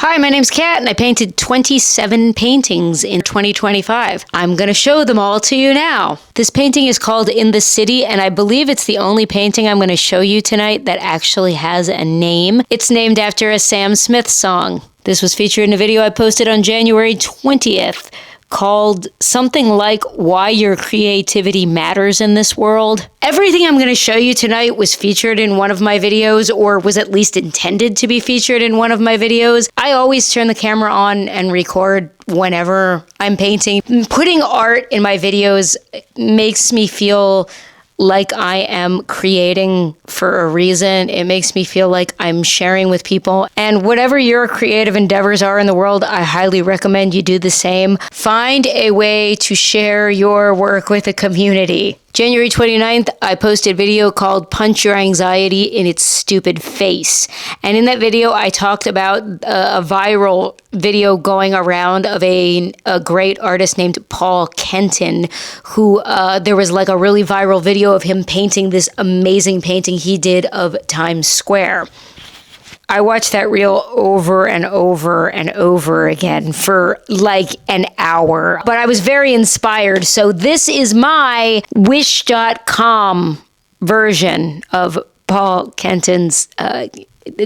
Hi, my name's Kat, and I painted 27 paintings in 2025. I'm going to show them all to you now. This painting is called In the City, and I believe it's the only painting I'm going to show you tonight that actually has a name. It's named after a Sam Smith song. This was featured in a video I posted on January 20th called something like Why Your Creativity Matters in This World. Everything I'm going to show you tonight was featured in one of my videos, or was at least intended to be featured in one of my videos. I always turn the camera on and record whenever I'm painting. Putting art in my videos makes me feel like I am creating for a reason. It makes me feel like I'm sharing with people. And whatever your creative endeavors are in the world, I highly recommend you do the same. Find a way to share your work with a community. January 29th, I posted a video called Punch Your Anxiety in Its Stupid Face. And in that video, I talked about a viral video going around of a great artist named Paul Kenton, who there was like a really viral video of him painting this amazing painting he did of Times Square. I watched that reel over and over and over again for like an hour, but I was very inspired. So this is my wish.com version of Paul Kenton's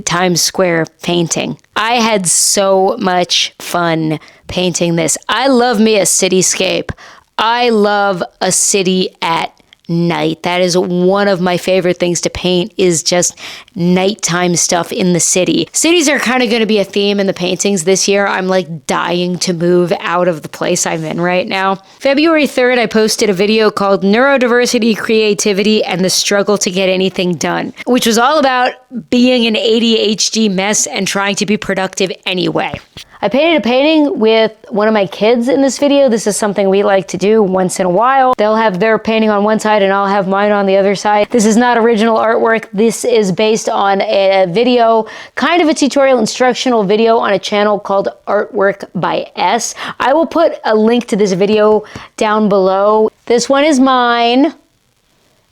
Times Square painting. I had so much fun painting this. I love me a cityscape. I love a city at night. That is one of my favorite things to paint, is just nighttime stuff in the city. Cities are kind of going to be a theme in the paintings this year. I'm like dying to move out of the place I'm in right now. February 3rd, I posted a video called Neurodiversity, Creativity, and the Struggle to Get Anything Done, which was all about being an ADHD mess and trying to be productive anyway. I painted a painting with one of my kids in this video. This is something we like to do once in a while. They'll have their painting on one side and I'll have mine on the other side. This is not original artwork. This is based on a video, kind of a tutorial instructional video on a channel called Artwork by S. I will put a link to this video down below. This one is mine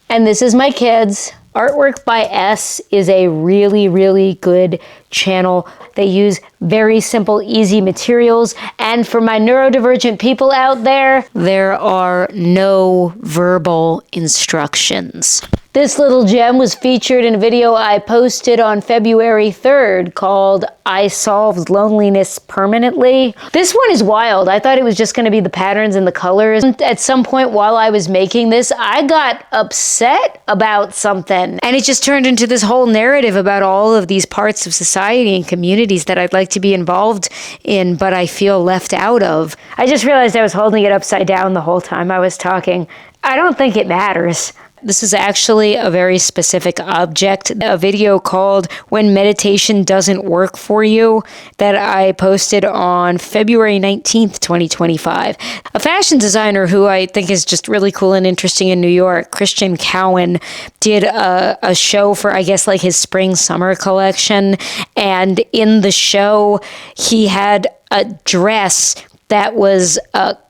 and this is my kid's. Artwork by S is a really, really good channel. They use very simple, easy materials. And for my neurodivergent people out there, there are no verbal instructions. This little gem was featured in a video I posted on February 3rd called I Solved Loneliness Permanently. This one is wild. I thought it was just going to be the patterns and the colors. At some point while I was making this, I got upset about something. And it just turned into this whole narrative about all of these parts of society and communities that I'd like to be involved in, but I feel left out of. I just realized I was holding it upside down the whole time I was talking. I don't think it matters. This is actually a very specific object, a video called When Meditation Doesn't Work For You that I posted on February 19th, 2025. A fashion designer who I think is just really cool and interesting in New York, Christian Cowan, did a show for, I guess, like his spring-summer collection. And in the show, he had a dress that was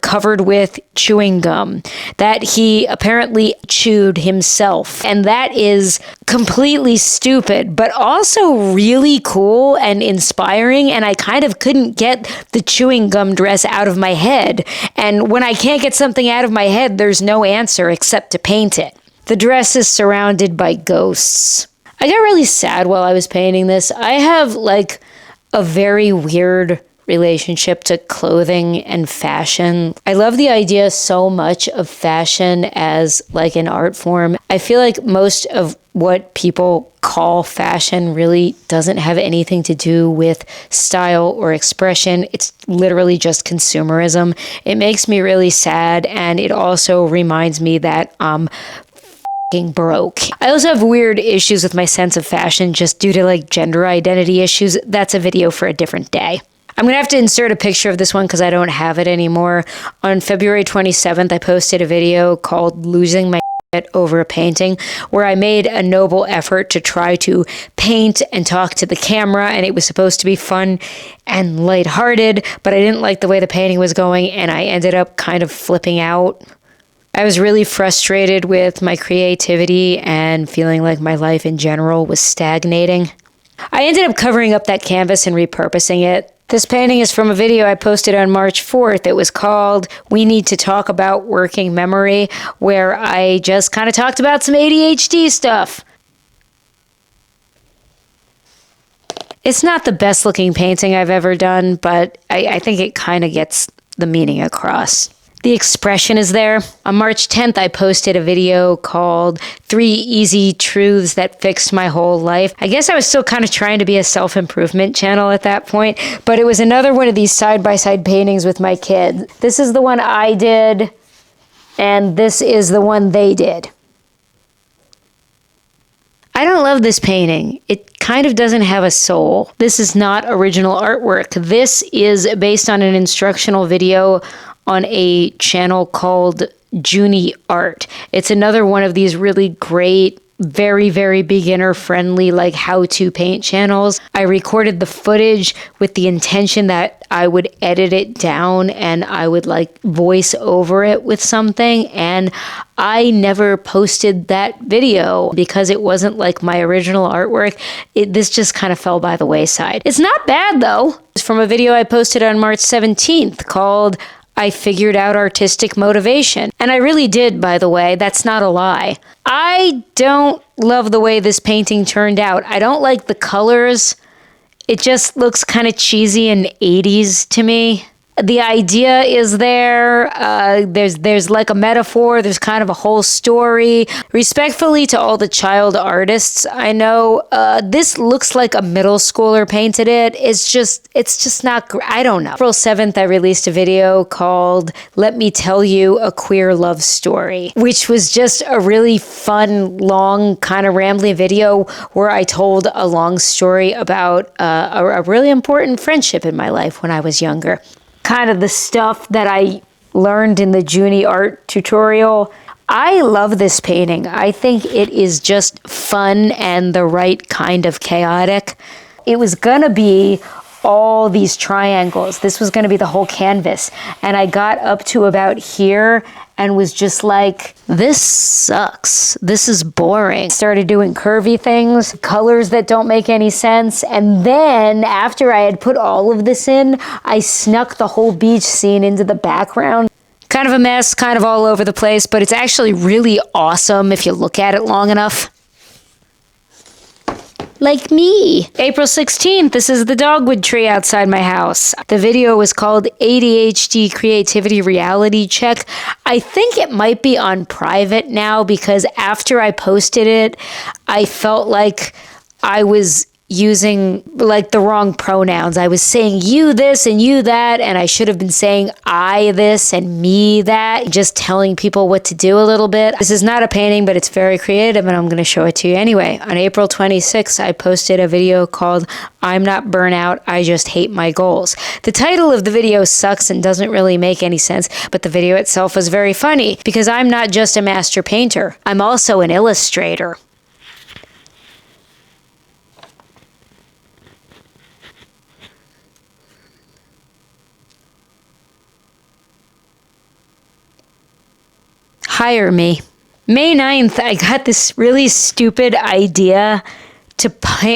covered with chewing gum that he apparently chewed himself. And that is completely stupid, but also really cool and inspiring. And I kind of couldn't get the chewing gum dress out of my head. And when I can't get something out of my head, there's no answer except to paint it. The dress is surrounded by ghosts. I got really sad while I was painting this. I have like a very weird relationship to clothing and fashion. I love the idea so much of fashion as like an art form. I feel like most of what people call fashion really doesn't have anything to do with style or expression. It's literally just consumerism. It makes me really sad, and it also reminds me that I'm broke. I also have weird issues with my sense of fashion just due to like gender identity issues. That's a video for a different day. I'm going to have to insert a picture of this one because I don't have it anymore. On February 27th, I posted a video called Losing My Shit Over a Painting, where I made a noble effort to try to paint and talk to the camera, and it was supposed to be fun and lighthearted, but I didn't like the way the painting was going, and I ended up kind of flipping out. I was really frustrated with my creativity and feeling like my life in general was stagnating. I ended up covering up that canvas and repurposing it. This painting is from a video I posted on March 4th. It was called We Need to Talk About Working Memory, where I just kind of talked about some ADHD stuff. It's not the best looking painting I've ever done, but I think it kind of gets the meaning across. The expression is there. On March 10th, I posted a video called 3 Easy Truths That Fixed My Whole Life. I guess I was still kind of trying to be a self-improvement channel at that point, but it was another one of these side-by-side paintings with my kids. This is the one I did, and this is the one they did. I don't love this painting. It kind of doesn't have a soul. This is not original artwork. This is based on an instructional video on a channel called Joony Art. It's another one of these really great, very, very beginner friendly, like how-to paint channels. I recorded the footage with the intention that I would edit it down and I would like voice over it with something. And I never posted that video because it wasn't like my original artwork. This just kind of fell by the wayside. It's not bad though. It's from a video I posted on March 17th called I Figured Out Artistic Motivation. And I really did, by the way. That's not a lie. I don't love the way this painting turned out. I don't like the colors. It just looks kind of cheesy and 80s to me. The idea is there. There's like a metaphor. There's kind of a whole story. Respectfully to all the child artists, I know this looks like a middle schooler painted it. It's just not. I don't know. April 7th, I released a video called "Let Me Tell You a Queer Love Story," which was just a really fun, long, kind of rambling video where I told a long story about a really important friendship in my life when I was younger. Kind of the stuff that I learned in the Joony art tutorial. I love this painting. I think it is just fun and the right kind of chaotic. It was gonna be all these triangles. This was gonna be the whole canvas. And I got up to about here and was just like, this sucks. This is boring. Started doing curvy things, colors that don't make any sense. And then after I had put all of this in, I snuck the whole beach scene into the background. Kind of a mess, kind of all over the place, but it's actually really awesome if you look at it long enough. Like me. April 16th, this is the dogwood tree outside my house. The video was called ADHD Creativity Reality Check. I think it might be on private now because after I posted it, I felt like I was using like the wrong pronouns. I was saying you this and you that, and I should have been saying I this and me that, just telling people what to do a little bit. This is not a painting, but it's very creative and I'm going to show it to you anyway. On April 26th, I posted a video called I'm Not Burnout, I Just Hate My Goals. The title of the video sucks and doesn't really make any sense, but the video itself was very funny because I'm not just a master painter. I'm also an illustrator. Hire me. May 9th, I got this really stupid idea to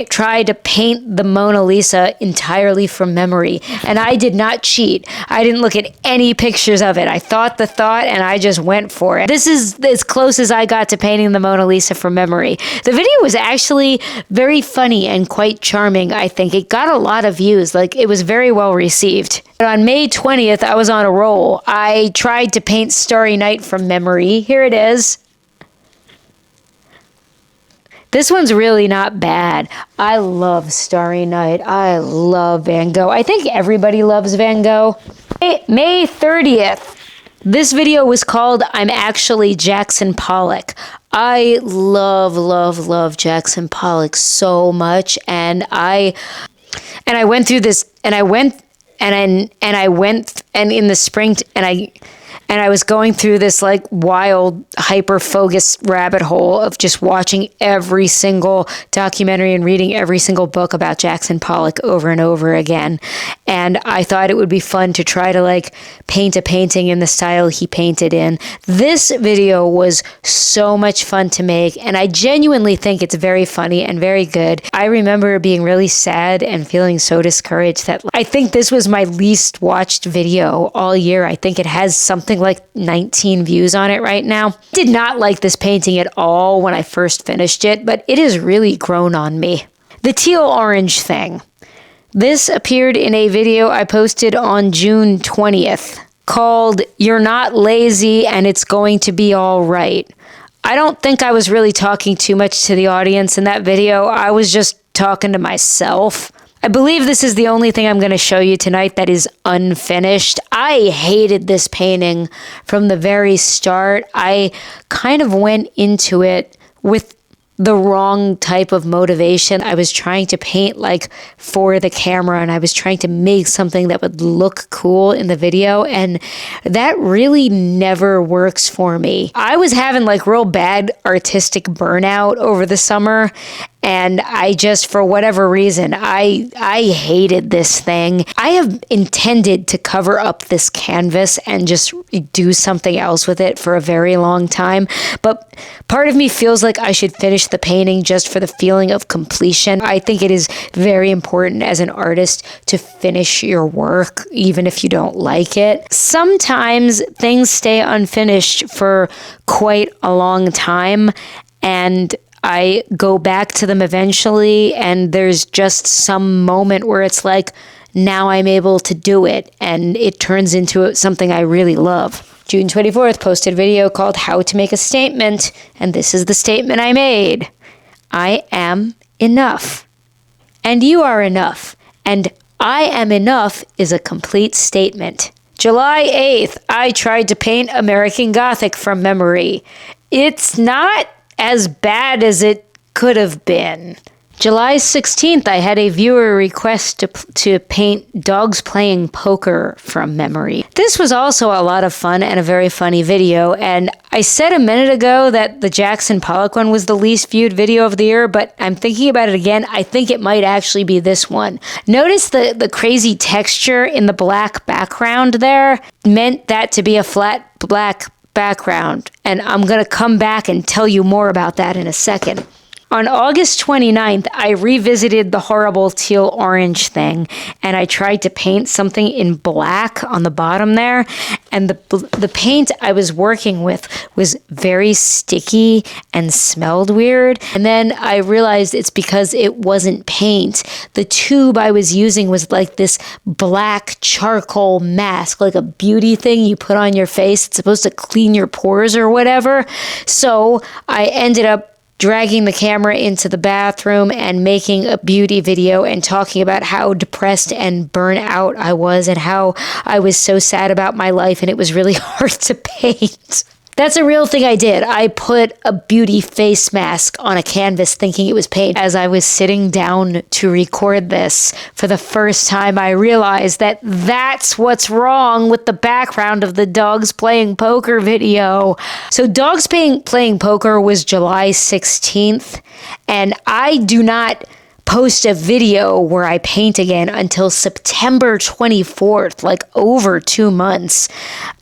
try to paint the Mona Lisa entirely from memory. And I did not cheat. I didn't look at any pictures of it. I thought the thought and I just went for it. This is as close as I got to painting the Mona Lisa from memory. The video was actually very funny and quite charming, I think. It got a lot of views. Like, it was very well received. But on May 20th, I was on a roll. I tried to paint Starry Night from memory. Here it is. This one's really not bad. I love Starry Night. I love Van Gogh. I think everybody loves Van Gogh. May 30th. This video was called I'm Actually Jackson Pollock. I love Jackson Pollock so much. And I went through this, and in the spring, And I was going through this like wild hyper-focused rabbit hole of just watching every single documentary and reading every single book about Jackson Pollock over and over again. And I thought it would be fun to try to like paint a painting in the style he painted in. This video was so much fun to make, and I genuinely think it's very funny and very good. I remember being really sad and feeling so discouraged that I think this was my least watched video all year. I think it has something like 19 views on it right now. Did not like this painting at all when I first finished it, but it has really grown on me. The teal orange thing. This appeared in a video I posted on June 20th called "You're Not Lazy and It's Going to Be All Right." I don't think I was really talking too much to the audience in that video. I was just talking to myself. I believe this is the only thing I'm going to show you tonight that is unfinished. I hated this painting from the very start. I kind of went into it with the wrong type of motivation. I was trying to paint like for the camera, and I was trying to make something that would look cool in the video, and that really never works for me. I was having like real bad artistic burnout over the summer, and I just, for whatever reason, I hated this thing. I have intended to cover up this canvas and just do something else with it for a very long time. But part of me feels like I should finish the painting just for the feeling of completion. I think it is very important as an artist to finish your work, even if you don't like it. Sometimes things stay unfinished for quite a long time, and I go back to them eventually, and there's just some moment where it's like, now I'm able to do it, and it turns into something I really love. June 24th, posted a video called "How to Make a Statement," and this is the statement I made. I am enough. And you are enough. And I am enough is a complete statement. July 8th, I tried to paint American Gothic from memory. It's not as bad as it could have been. July 16th, I had a viewer request to paint dogs playing poker from memory. This was also a lot of fun and a very funny video, and I said a minute ago that the Jackson Pollock one was the least viewed video of the year, but I'm thinking about it again. I think it might actually be this one. Notice the crazy texture in the black background there meant that to be a flat black background, and I'm going to come back and tell you more about that in a second. On August 29th, I revisited the horrible teal orange thing, and I tried to paint something in black on the bottom there, and the paint I was working with was very sticky and smelled weird. And then I realized it's because it wasn't paint. The tube I was using was like this black charcoal mask, like a beauty thing you put on your face. It's supposed to clean your pores or whatever. So I ended up dragging the camera into the bathroom and making a beauty video and talking about how depressed and burnt out I was and how I was so sad about my life and it was really hard to paint. That's a real thing I did. I put a beauty face mask on a canvas thinking it was paint. As I was sitting down to record this, for the first time I realized that that's what's wrong with the background of the dogs playing poker video. So dogs playing poker was July 16th, and I do not post a video where I paint again until September 24th, like over 2 months.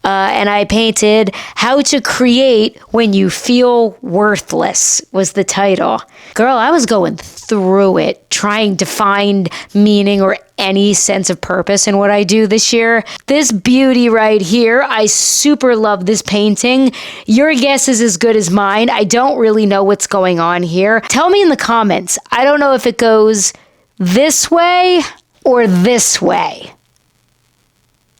And I painted "How to Create When You Feel Worthless" was the title. Girl, I was going through it, trying to find meaning or any sense of purpose in what I do this year. This beauty right here, I super love this painting. Your guess is as good as mine. I don't really know what's going on here. Tell me in the comments. I don't know if it goes this way or this way.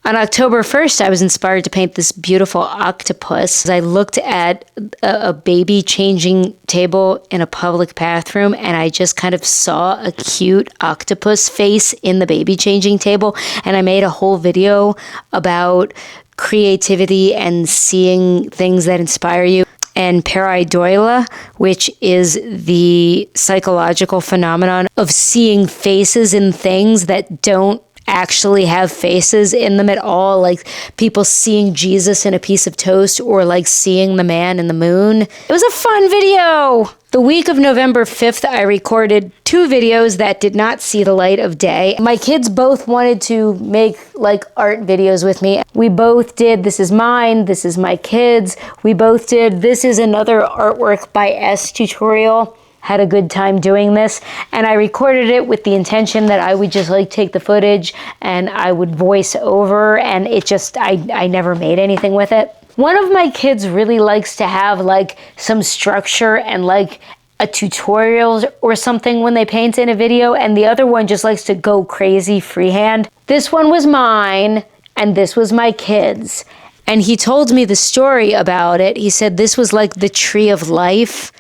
On October 1st, I was inspired to paint this beautiful octopus. I looked at a baby changing table in a public bathroom, and I just kind of saw a cute octopus face in the baby changing table, and I made a whole video about creativity and seeing things that inspire you. And pareidolia, which is the psychological phenomenon of seeing faces in things that don't actually have faces in them at all, like people seeing Jesus in a piece of toast or like seeing the man in the moon. It was a fun video. The week of November 5th, I recorded 2 videos that did not see the light of day. My kids both wanted to make like art videos with me. We both did This Is Mine, This Is My Kids. We both did This Is Another Artwork by S tutorial. Had a good time doing this, and I recorded it with the intention that I would just like take the footage and I would voice over, and it just, I never made anything with it. One of my kids really likes to have like some structure and like a tutorial or something when they paint in a video, and the other one just likes to go crazy freehand. This one was mine, and this was my kids. And he told me the story about it. He said this was like the tree of life,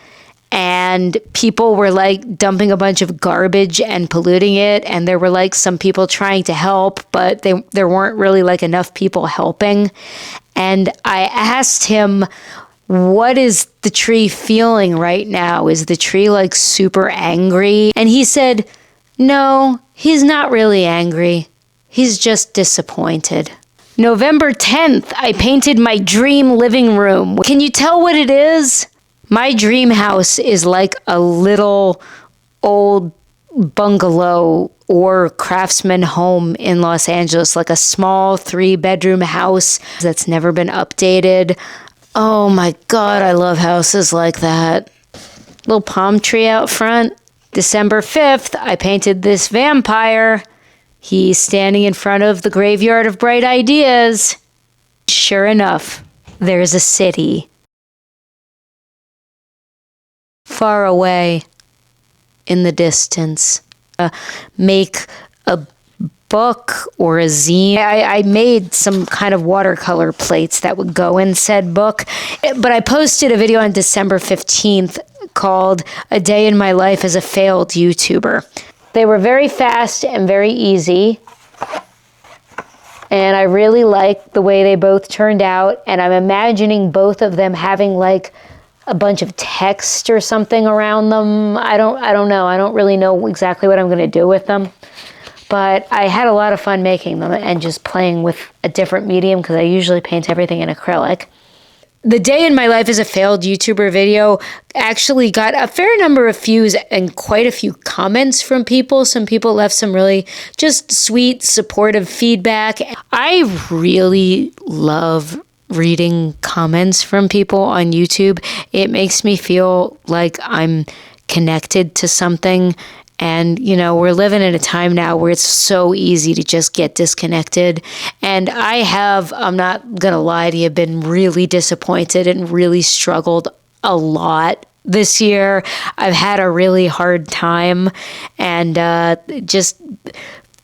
and people were like dumping a bunch of garbage and polluting it, and there were like some people trying to help, but there weren't really like enough people helping. And I asked him, what is the tree feeling right now? Is the tree like super angry? And he said, no, he's not really angry. He's just disappointed. November 10th, I painted my dream living room. Can you tell what it is? My dream house is like a little old bungalow or craftsman home in Los Angeles, like a small 3-bedroom house that's never been updated. Oh my God, I love houses like that. Little palm tree out front. December 5th, I painted this vampire. He's standing in front of the graveyard of bright ideas. Sure enough, there's a city. Far away in the distance. Make a book or a zine. I made some kind of watercolor plates that would go in said book, but I posted a video on December 15th called A Day in My Life as a Failed YouTuber. They were very fast and very easy, and I really liked the way they both turned out, and I'm imagining both of them having like a bunch of text or something around them. I don't know. I don't really know exactly what I'm going to do with them. But I had a lot of fun making them and just playing with a different medium because I usually paint everything in acrylic. The Day in My Life as a Failed YouTuber video actually got a fair number of views and quite a few comments from people. Some people left some really just sweet, supportive feedback. I really love reading comments from people on YouTube. It makes me feel like I'm connected to something. And, you know, we're living in a time now where it's so easy to just get disconnected. And I'm not going to lie to you, been really disappointed and really struggled a lot this year. I've had a really hard time, and just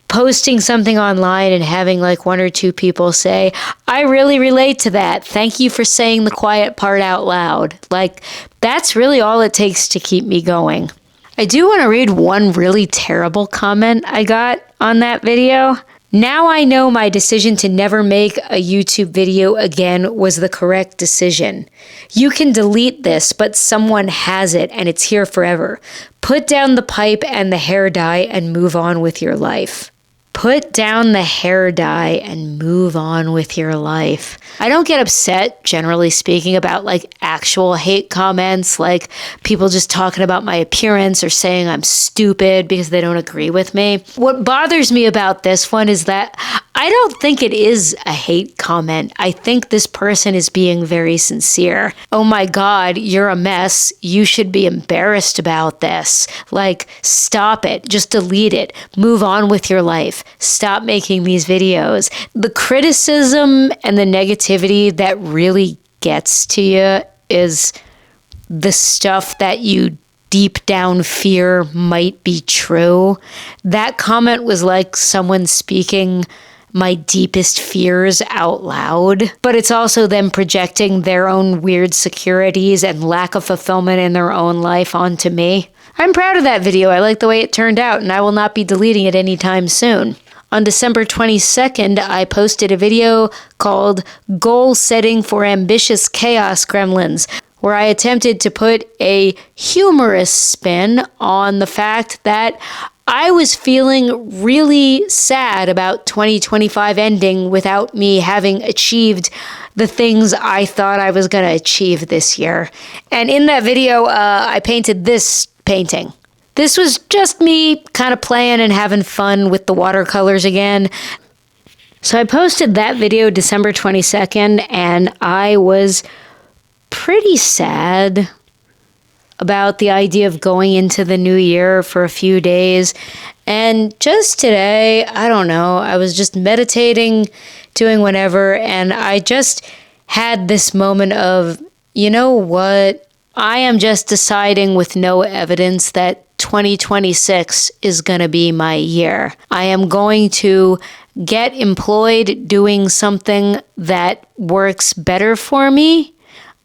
posting something online and having like 1 or 2 people say, I really relate to that. Thank you for saying the quiet part out loud. Like, that's really all it takes to keep me going. I do want to read one really terrible comment I got on that video. Now I know my decision to never make a YouTube video again was the correct decision. You can delete this, but someone has it and it's here forever. Put down the pipe and the hair dye and move on with your life. Put down the hair dye and move on with your life. I don't get upset, generally speaking, about like actual hate comments, like people just talking about my appearance or saying I'm stupid because they don't agree with me. What bothers me about this one is that I don't think it is a hate comment. I think this person is being very sincere. Oh my God, you're a mess. You should be embarrassed about this. Like, stop it. Just delete it. Move on with your life. Stop making these videos. The criticism and the negativity that really gets to you is the stuff that you deep down fear might be true. That comment was like someone speaking my deepest fears out loud, but it's also them projecting their own weird securities and lack of fulfillment in their own life onto me. I'm proud of that video. I like the way it turned out, and I will not be deleting it anytime soon. On December 22nd, I posted a video called Goal Setting for Ambitious Chaos Gremlins, where I attempted to put a humorous spin on the fact that I was feeling really sad about 2025 ending without me having achieved the things I thought I was going to achieve this year. And in that video, I painted this painting. This was just me kind of playing and having fun with the watercolors again. So I posted that video December 22nd, and I was pretty sad about the idea of going into the new year for a few days. And just today, I don't know, I was just meditating, doing whatever, and I just had this moment of, you know what? I am just deciding with no evidence that 2026 is going to be my year. I am going to get employed doing something that works better for me.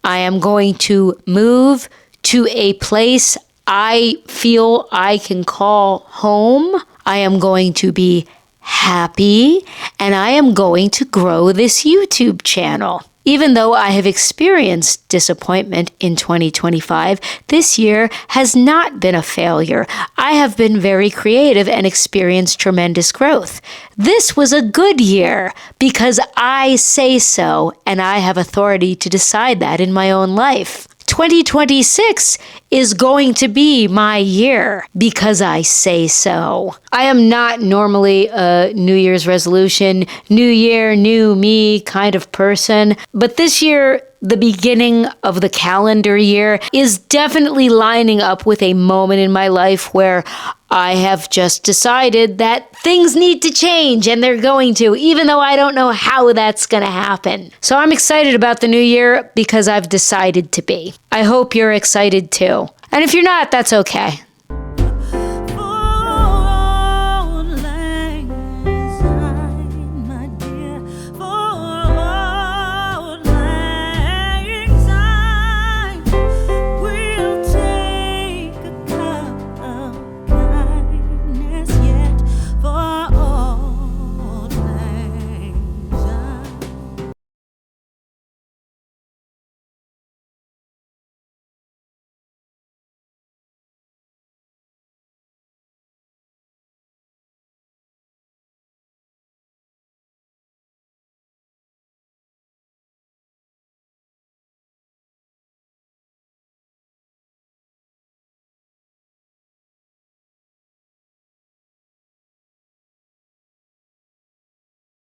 I am going to move to a place I feel I can call home. I am going to be happy, and I am going to grow this YouTube channel. Even though I have experienced disappointment in 2025, this year has not been a failure. I have been very creative and experienced tremendous growth. This was a good year because I say so, and I have authority to decide that in my own life. 2026 is going to be my year because I say so. I am not normally a New Year's resolution, new year, new me kind of person, but this year, the beginning of the calendar year is definitely lining up with a moment in my life where I have just decided that things need to change, and they're going to, even though I don't know how that's going to happen. So I'm excited about the new year because I've decided to be. I hope you're excited too. And if you're not, that's okay.